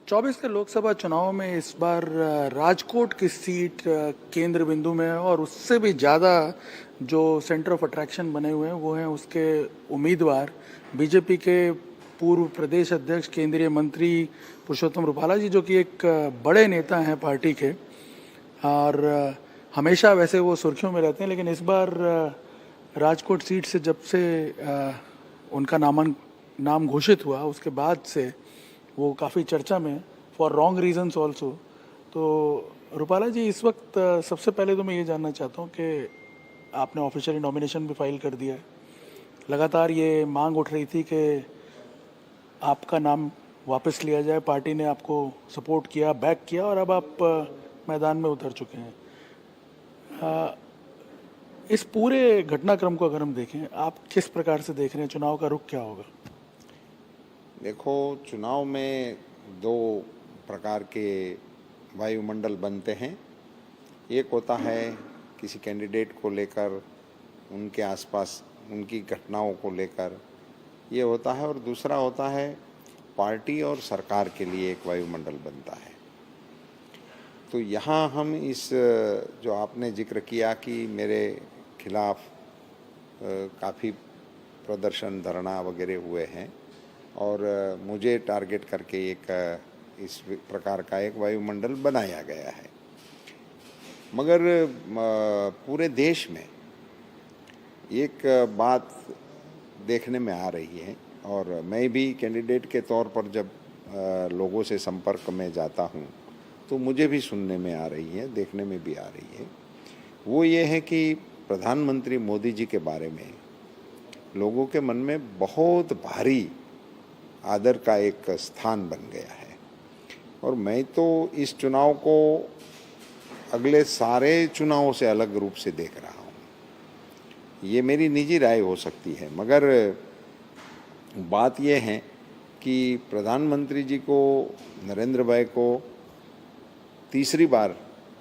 24 के लोकसभा चुनाव में इस बार राजकोट की सीट केंद्र बिंदु में है और उससे भी ज़्यादा जो सेंटर ऑफ अट्रैक्शन बने हुए हैं वो हैं उसके उम्मीदवार बीजेपी के पूर्व प्रदेश अध्यक्ष केंद्रीय मंत्री पुरुषोत्तम रूपाला जी, जो कि एक बड़े नेता हैं पार्टी के। और हमेशा वैसे वो सुर्खियों में रहते हैं, लेकिन इस बार राजकोट सीट से जब से उनका नाम घोषित हुआ उसके बाद से वो काफ़ी चर्चा में, फॉर रॉन्ग रीजंस ऑल्सो। तो रूपाला जी, इस वक्त सबसे पहले तो मैं ये जानना चाहता हूँ कि आपने ऑफिशियली नॉमिनेशन भी फाइल कर दिया है। लगातार ये मांग उठ रही थी कि आपका नाम वापस लिया जाए, पार्टी ने आपको सपोर्ट किया, बैक किया और अब आप मैदान में उतर चुके हैं। इस पूरे घटनाक्रम को अगर हम देखें, आप किस प्रकार से देख रहे हैं? चुनाव का रुख क्या होगा? देखो, चुनाव में दो प्रकार के वायुमंडल बनते हैं। एक होता है किसी कैंडिडेट को लेकर, उनके आसपास उनकी घटनाओं को लेकर ये होता है, और दूसरा होता है पार्टी और सरकार के लिए एक वायुमंडल बनता है। तो यहाँ हम इस जो आपने जिक्र किया कि मेरे खिलाफ काफ़ी प्रदर्शन, धरना वगैरह हुए हैं और मुझे टारगेट करके एक इस प्रकार का एक वायुमंडल बनाया गया है। मगर पूरे देश में एक बात देखने में आ रही है, और मैं भी कैंडिडेट के तौर पर जब लोगों से संपर्क में जाता हूँ तो मुझे भी सुनने में आ रही है, देखने में भी आ रही है। वो ये है कि प्रधानमंत्री मोदी जी के बारे में लोगों के मन में बहुत भारी आदर का एक स्थान बन गया है। और मैं तो इस चुनाव को अगले सारे चुनावों से अलग रूप से देख रहा हूँ। ये मेरी निजी राय हो सकती है, मगर बात यह है कि प्रधानमंत्री जी को, नरेंद्र भाई को तीसरी बार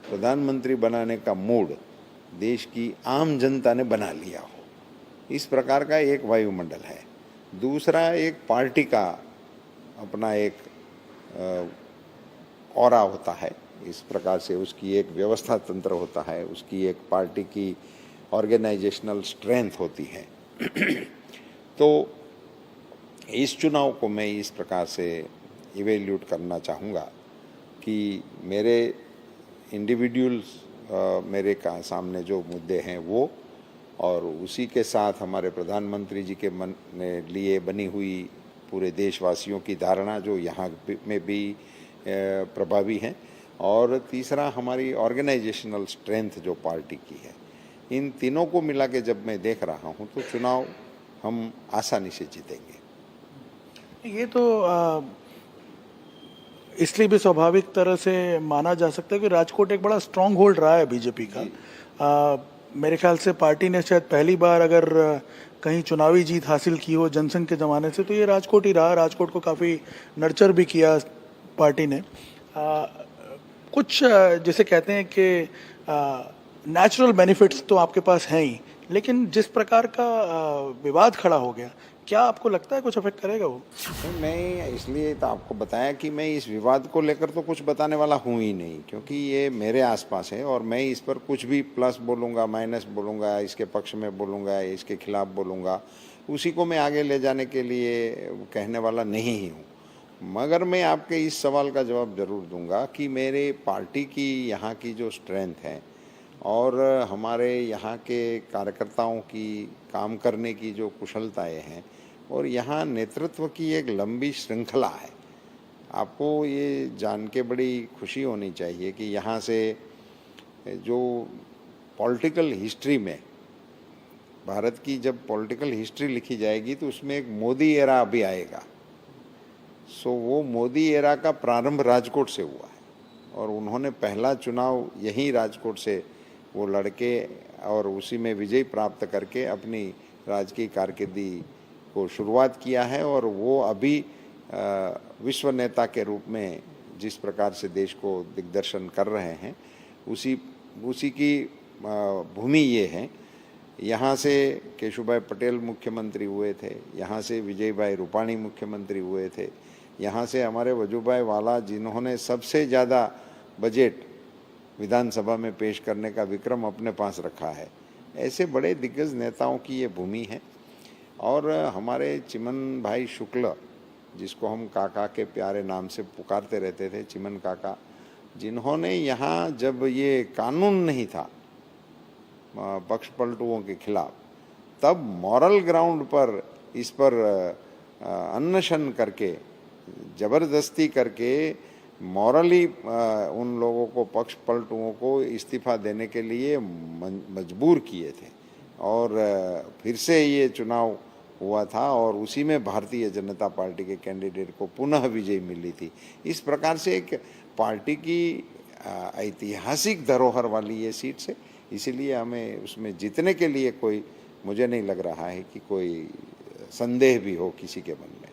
प्रधानमंत्री बनाने का मूड देश की आम जनता ने बना लिया हो, इस प्रकार का एक वायुमंडल है। दूसरा, एक पार्टी का अपना एक ऑरा होता है, इस प्रकार से उसकी एक व्यवस्था तंत्र होता है, उसकी एक पार्टी की ऑर्गेनाइजेशनल स्ट्रेंथ होती है। तो इस चुनाव को मैं इस प्रकार से इवेल्यूट करना चाहूँगा कि मेरे इंडिविजुअल्स मेरे का सामने जो मुद्दे हैं वो, और उसी के साथ हमारे प्रधानमंत्री जी के मन ने लिए बनी हुई पूरे देशवासियों की धारणा जो यहाँ में भी प्रभावी हैं, और तीसरा हमारी ऑर्गेनाइजेशनल स्ट्रेंथ जो पार्टी की है। इन तीनों को मिला के जब मैं देख रहा हूँ तो चुनाव हम आसानी से जीतेंगे। ये तो इसलिए भी स्वाभाविक तरह से माना जा सकता है कि राजकोट एक बड़ा स्ट्रांग होल्ड रहा है बीजेपी का। मेरे ख्याल से पार्टी ने शायद पहली बार अगर कहीं चुनावी जीत हासिल की हो जनसंघ के ज़माने से तो ये राजकोट ही रहा। राजकोट को काफ़ी नर्चर भी किया पार्टी ने। कुछ जैसे कहते हैं कि नेचुरल बेनिफिट्स तो आपके पास हैं ही, लेकिन जिस प्रकार का विवाद खड़ा हो गया, क्या आपको लगता है कुछ अफेक्ट करेगा वो? मैं इसलिए तो आपको बताया कि मैं इस विवाद को लेकर तो कुछ बताने वाला हूँ ही नहीं, क्योंकि ये मेरे आसपास है और मैं इस पर कुछ भी प्लस बोलूँगा, माइनस बोलूँगा, इसके पक्ष में बोलूँगा, इसके खिलाफ बोलूँगा, उसी को मैं आगे ले जाने के लिए कहने वाला नहीं ही हूँ। मगर मैं आपके इस सवाल का जवाब ज़रूर दूँगा कि मेरे पार्टी की यहाँ की जो स्ट्रेंथ है और हमारे यहाँ के कार्यकर्ताओं की काम करने की जो कुशलताएँ हैं, और यहाँ नेतृत्व की एक लंबी श्रृंखला है। आपको ये जान के बड़ी खुशी होनी चाहिए कि यहाँ से जो पॉलिटिकल हिस्ट्री में, भारत की जब पॉलिटिकल हिस्ट्री लिखी जाएगी तो उसमें एक मोदी एरा अभी आएगा। सो वो मोदी एरा का प्रारंभ राजकोट से हुआ है और उन्होंने पहला चुनाव यहीं राजकोट से वो लड़के और उसी में विजय प्राप्त करके अपनी राजकीय कारकिर्दी को शुरुआत किया है। और वो अभी विश्व नेता के रूप में जिस प्रकार से देश को दिग्दर्शन कर रहे हैं, उसी की भूमि ये है। यहाँ से केशुभाई पटेल मुख्यमंत्री हुए थे, यहाँ से विजय भाई रूपाणी मुख्यमंत्री हुए थे, यहाँ से हमारे वजूभाई वाला जिन्होंने सबसे ज़्यादा बजट विधानसभा में पेश करने का विक्रम अपने पास रखा है, ऐसे बड़े दिग्गज नेताओं की ये भूमि है। और हमारे चिमन भाई शुक्ल, जिसको हम काका के प्यारे नाम से पुकारते रहते थे, चिमन काका, जिन्होंने यहाँ जब ये कानून नहीं था पक्ष पलटुओं के खिलाफ, तब मॉरल ग्राउंड पर इस पर अन्वेषण करके, ज़बरदस्ती करके मॉरली उन लोगों को, पक्ष पलटुओं को इस्तीफा देने के लिए मजबूर किए थे। और फिर से ये चुनाव हुआ था और उसी में भारतीय जनता पार्टी के कैंडिडेट को पुनः विजय मिली थी। इस प्रकार से एक पार्टी की ऐतिहासिक धरोहर वाली ये सीट से, इसीलिए हमें उसमें जीतने के लिए कोई, मुझे नहीं लग रहा है कि कोई संदेह भी हो किसी के मन में।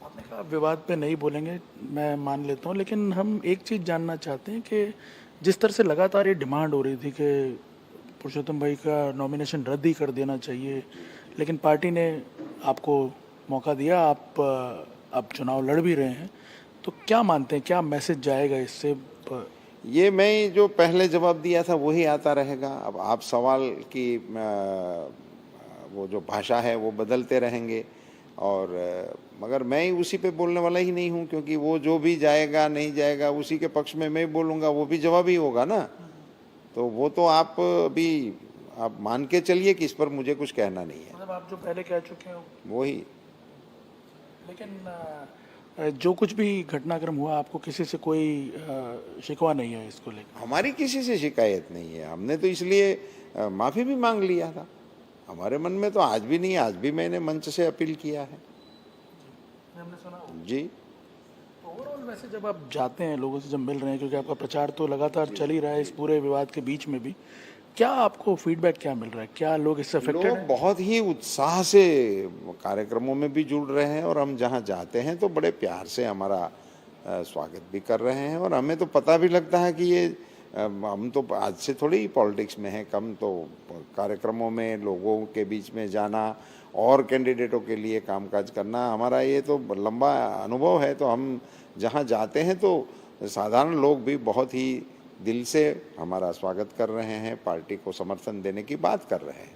आपने कहा विवाद पे नहीं बोलेंगे, मैं मान लेता हूँ, लेकिन हम एक चीज़ जानना चाहते हैं कि जिस तरह से लगातार ये डिमांड हो रही थी कि पुरुषोत्तम भाई का नॉमिनेशन रद्द ही कर देना चाहिए, लेकिन पार्टी ने आपको मौका दिया, आप अब चुनाव लड़ भी रहे हैं, तो क्या मानते हैं, क्या मैसेज जाएगा इससे? ये मैं जो पहले जवाब दिया था वही आता रहेगा। अब आप सवाल की वो जो भाषा है वो बदलते रहेंगे, और मगर मैं उसी पे बोलने वाला ही नहीं हूँ, क्योंकि वो जो भी जाएगा नहीं जाएगा उसी के पक्ष में मैं बोलूँगा, वो भी जवाब ही होगा ना। तो वो तो आप अभी आप मान के चलिए कि इस पर मुझे कुछ कहना नहीं है। मतलब आप जो पहले कह चुके हो वही। लेकिन जो कुछ भी घटनाक्रम हुआ, आपको किसी से कोई शिकवा नहीं है इसको लेकर? हमारी किसी से शिकायत नहीं है, हमने तो इसलिए माफ़ी भी मांग लिया था। हमारे मन में तो आज भी नहीं, आज भी मैंने मंच से अपील किया है। हमने सुना जी। तो ओवरऑल वैसे जब आप जाते हैं, लोगों से जब मिल रहे हैं, क्योंकि आपका प्रचार तो लगातार चल ही रहा है इस पूरे विवाद के बीच में भी, क्या आपको फीडबैक क्या मिल रहा है? क्या लोग इससे अफेक्टेड लोग हैं? बहुत ही उत्साह से कार्यक्रमों में भी जुड़ रहे हैं, और हम जहाँ जाते हैं तो बड़े प्यार से हमारा स्वागत भी कर रहे हैं। और हमें तो पता भी लगता है कि ये हम तो आज से थोड़ी पॉलिटिक्स में हैं, कम तो कार्यक्रमों में लोगों के बीच में जाना और कैंडिडेटों के लिए कामकाज करना, हमारा ये तो लंबा अनुभव है। तो हम जहाँ जाते हैं तो साधारण लोग भी बहुत ही दिल से हमारा स्वागत कर रहे हैं, पार्टी को समर्थन देने की बात कर रहे हैं।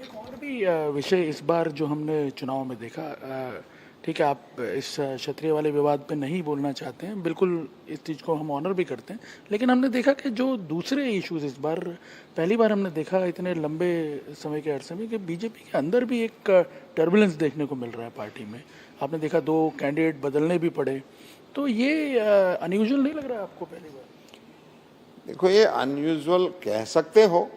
एक और भी विषय इस बार जो हमने चुनाव में देखा, ठीक है, आप इस क्षत्रिय वाले विवाद पे नहीं बोलना चाहते हैं, बिल्कुल इस चीज़ को हम ऑनर भी करते हैं, लेकिन हमने देखा कि जो दूसरे इश्यूज इस बार पहली बार हमने देखा इतने लंबे समय के अरसे में कि बीजेपी के अंदर भी एक टर्बुलेंस देखने को मिल रहा है पार्टी में। आपने देखा 2 कैंडिडेट बदलने भी पड़े, तो ये अनयूजुअल नहीं लग रहा है आपको पहली बार? देखो, ये अनयूजुअल कह सकते हो,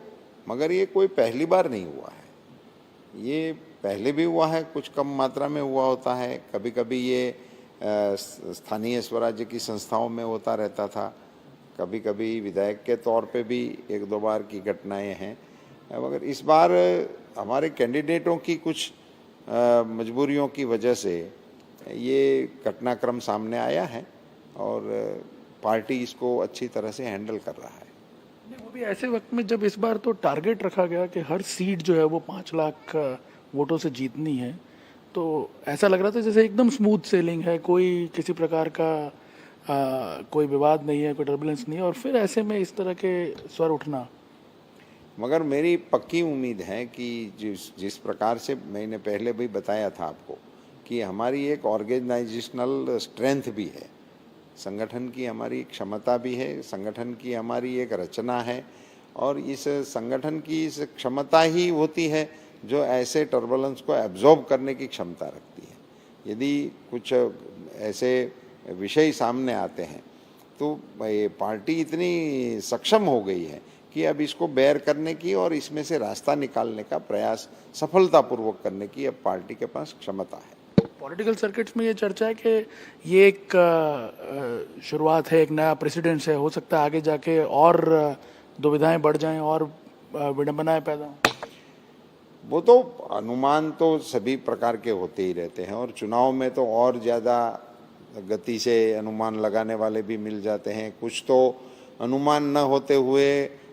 मगर ये कोई पहली बार नहीं हुआ है। ये पहले भी हुआ है, कुछ कम मात्रा में हुआ होता है। कभी कभी ये स्थानीय स्वराज्य की संस्थाओं में होता रहता था, कभी कभी विधायक के तौर पे भी 1-2 बार की घटनाएं हैं। मगर इस बार हमारे कैंडिडेटों की कुछ मजबूरियों की वजह से ये घटनाक्रम सामने आया है, और पार्टी इसको अच्छी तरह से हैंडल कर रहा है। नहीं, वो भी ऐसे वक्त में जब इस बार तो टारगेट रखा गया कि हर सीट जो है वो 5 लाख वोटों से जीतनी है, तो ऐसा लग रहा था जैसे एकदम स्मूथ सेलिंग है, कोई किसी प्रकार का कोई विवाद नहीं है, कोई टर्बुलेंस नहीं है, और फिर ऐसे में इस तरह के स्वर उठना। मगर मेरी पक्की उम्मीद है कि जिस प्रकार से मैंने पहले भी बताया था आपको कि हमारी एक ऑर्गेनाइजेशनल स्ट्रेंथ भी है, संगठन की हमारी क्षमता भी है, संगठन की हमारी एक रचना है, और इस संगठन की इस क्षमता ही होती है जो ऐसे टर्बुलेंस को एब्जॉर्ब करने की क्षमता रखती है। यदि कुछ ऐसे विषय सामने आते हैं तो ये पार्टी इतनी सक्षम हो गई है कि अब इसको बेयर करने की और इसमें से रास्ता निकालने का प्रयास सफलतापूर्वक करने की अब पार्टी के पास क्षमता है। पॉलिटिकल सर्किट्स में ये चर्चा है कि ये एक शुरुआत है, एक नया प्रेसिडेंस है, हो सकता है आगे जाके और दुविधाएं बढ़ जाएं और विडंबनाएं पैदा हों। वो तो अनुमान तो सभी प्रकार के होते ही रहते हैं, और चुनाव में तो और ज़्यादा गति से अनुमान लगाने वाले भी मिल जाते हैं। कुछ तो अनुमान न होते हुए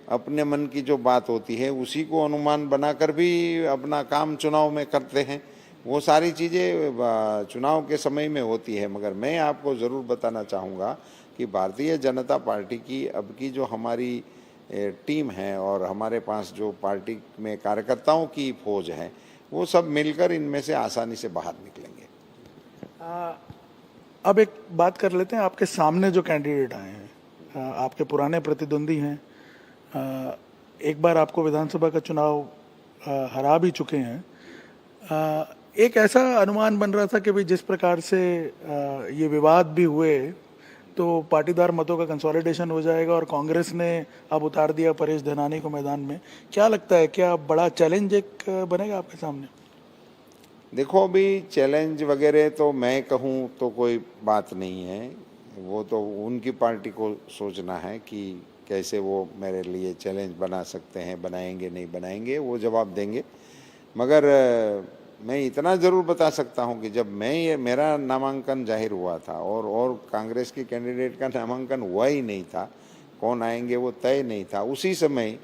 अपने मन की जो बात होती है उसी को अनुमान बनाकर भी अपना काम चुनाव में करते हैं। वो सारी चीज़ें चुनाव के समय में होती है। मगर मैं आपको ज़रूर बताना चाहूँगा कि भारतीय जनता पार्टी की अब की जो हमारी टीम है और हमारे पास जो पार्टी में कार्यकर्ताओं की फौज है, वो सब मिलकर इनमें से आसानी से बाहर निकलेंगे। अब एक बात कर लेते हैं, आपके सामने जो कैंडिडेट आए हैं, आपके पुराने प्रतिद्वंदी हैं, एक बार आपको विधानसभा का चुनाव हरा भी चुके हैं। एक ऐसा अनुमान बन रहा था कि भाई जिस प्रकार से ये विवाद भी हुए तो पाटीदार मतों का कंसोलिडेशन हो जाएगा और कांग्रेस ने अब उतार दिया परेश धनानी को मैदान में। क्या लगता है, क्या बड़ा चैलेंज एक बनेगा आपके सामने? देखो, अभी चैलेंज वगैरह तो मैं कहूँ तो कोई बात नहीं है। वो तो उनकी पार्टी को सोचना है कि कैसे वो मेरे लिए चैलेंज बना सकते हैं, बनाएंगे नहीं बनाएंगे, वो जवाब देंगे। मगर मैं इतना ज़रूर बता सकता हूँ कि जब मेरा नामांकन जाहिर हुआ था और कांग्रेस के कैंडिडेट का नामांकन हुआ ही नहीं था, कौन आएंगे वो तय नहीं था, उसी समय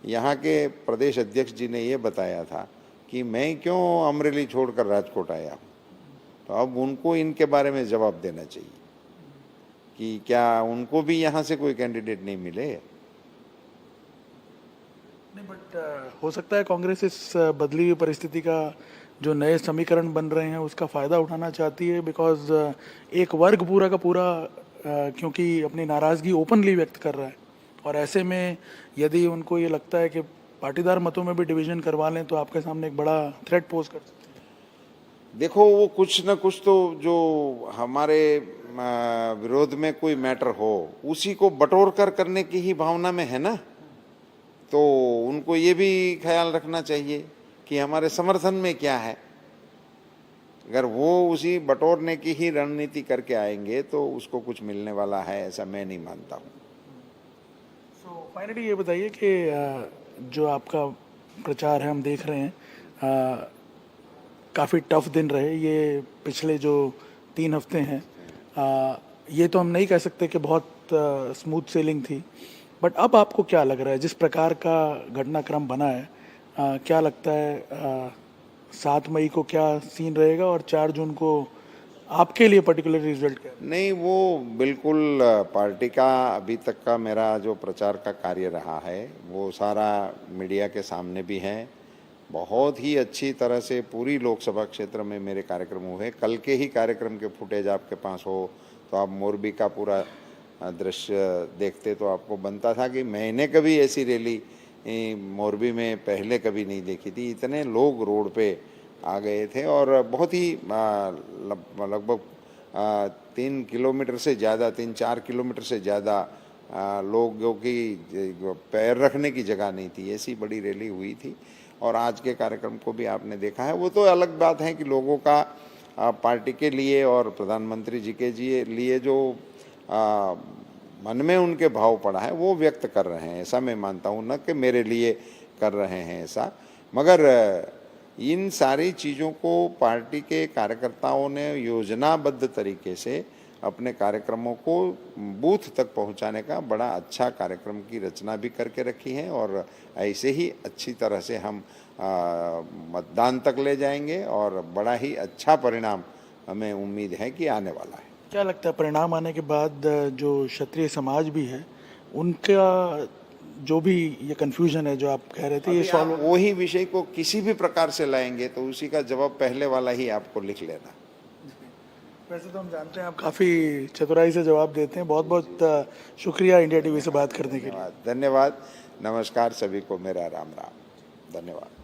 यहाँ के प्रदेश अध्यक्ष जी ने ये बताया था कि मैं क्यों अमरेली छोड़कर राजकोट आया हूँ। तो अब उनको इनके बारे में जवाब देना चाहिए कि क्या उनको भी यहाँ से कोई कैंडिडेट नहीं मिले। नहीं, बट हो सकता है कांग्रेस इस बदली हुई परिस्थिति का, जो नए समीकरण बन रहे हैं, उसका फ़ायदा उठाना चाहती है। बिकॉज एक वर्ग पूरा का पूरा क्योंकि अपनी नाराज़गी ओपनली व्यक्त कर रहा है, और ऐसे में यदि उनको ये लगता है कि पाटीदार मतों में भी डिवीजन करवा लें तो आपके सामने एक बड़ा थ्रेट पोज कर सकते हैं। देखो, वो कुछ न कुछ तो जो हमारे विरोध में कोई मैटर हो उसी को बटोर कर करने की ही भावना में है ना। तो उनको ये भी ख्याल रखना चाहिए कि हमारे समर्थन में क्या है। अगर वो उसी बटोरने की ही रणनीति करके आएंगे तो उसको कुछ मिलने वाला है, ऐसा मैं नहीं मानता हूँ। सो फाइनली ये बताइए कि जो आपका प्रचार है, हम देख रहे हैं काफ़ी टफ दिन रहे ये पिछले जो 3 हफ्ते हैं। ये तो हम नहीं कह सकते कि बहुत स्मूथ सेलिंग थी, बट अब आपको क्या लग रहा है, जिस प्रकार का घटनाक्रम बना है, क्या लगता है 7 मई को क्या सीन रहेगा और 4 जून को आपके लिए पर्टिकुलर रिजल्ट क्या है? नहीं, वो बिल्कुल पार्टी का अभी तक का मेरा जो प्रचार का कार्य रहा है वो सारा मीडिया के सामने भी है। बहुत ही अच्छी तरह से पूरी लोकसभा क्षेत्र में मेरे कार्यक्रम हुए। कल के ही कार्यक्रम के फुटेज आपके पास हो तो आप मोरबी का पूरा दृश्य देखते तो आपको बनता था कि मैंने कभी ऐसी रैली मोरबी में पहले कभी नहीं देखी थी। इतने लोग रोड पे आ गए थे और बहुत ही लगभग 3 किलोमीटर से ज़्यादा, 3-4 किलोमीटर से ज़्यादा लोगों की पैर रखने की जगह नहीं थी, ऐसी बड़ी रैली हुई थी। और आज के कार्यक्रम को भी आपने देखा है। वो तो अलग बात है कि लोगों का पार्टी के लिए और प्रधानमंत्री जी के लिए जो मन में उनके भाव पड़ा है वो व्यक्त कर रहे हैं, ऐसा मैं मानता हूँ, न कि मेरे लिए कर रहे हैं ऐसा। मगर इन सारी चीज़ों को पार्टी के कार्यकर्ताओं ने योजनाबद्ध तरीके से अपने कार्यक्रमों को बूथ तक पहुंचाने का बड़ा अच्छा कार्यक्रम की रचना भी करके रखी है और ऐसे ही अच्छी तरह से हम मतदान तक ले जाएंगे और बड़ा ही अच्छा परिणाम हमें उम्मीद है कि आने वाला है। क्या लगता है परिणाम आने के बाद जो क्षत्रिय समाज भी है उनका जो भी ये कंफ्यूजन है जो आप कह रहे थे, ये सॉल्व? वही विषय को किसी भी प्रकार से लाएंगे तो उसी का जवाब पहले वाला ही आपको लिख लेना। वैसे तो हम जानते हैं आप काफ़ी चतुराई से जवाब देते हैं। बहुत बहुत शुक्रिया इंडिया टीवी से बात करने के लिए। धन्यवाद। नमस्कार सभी को, मेरा राम राम। धन्यवाद।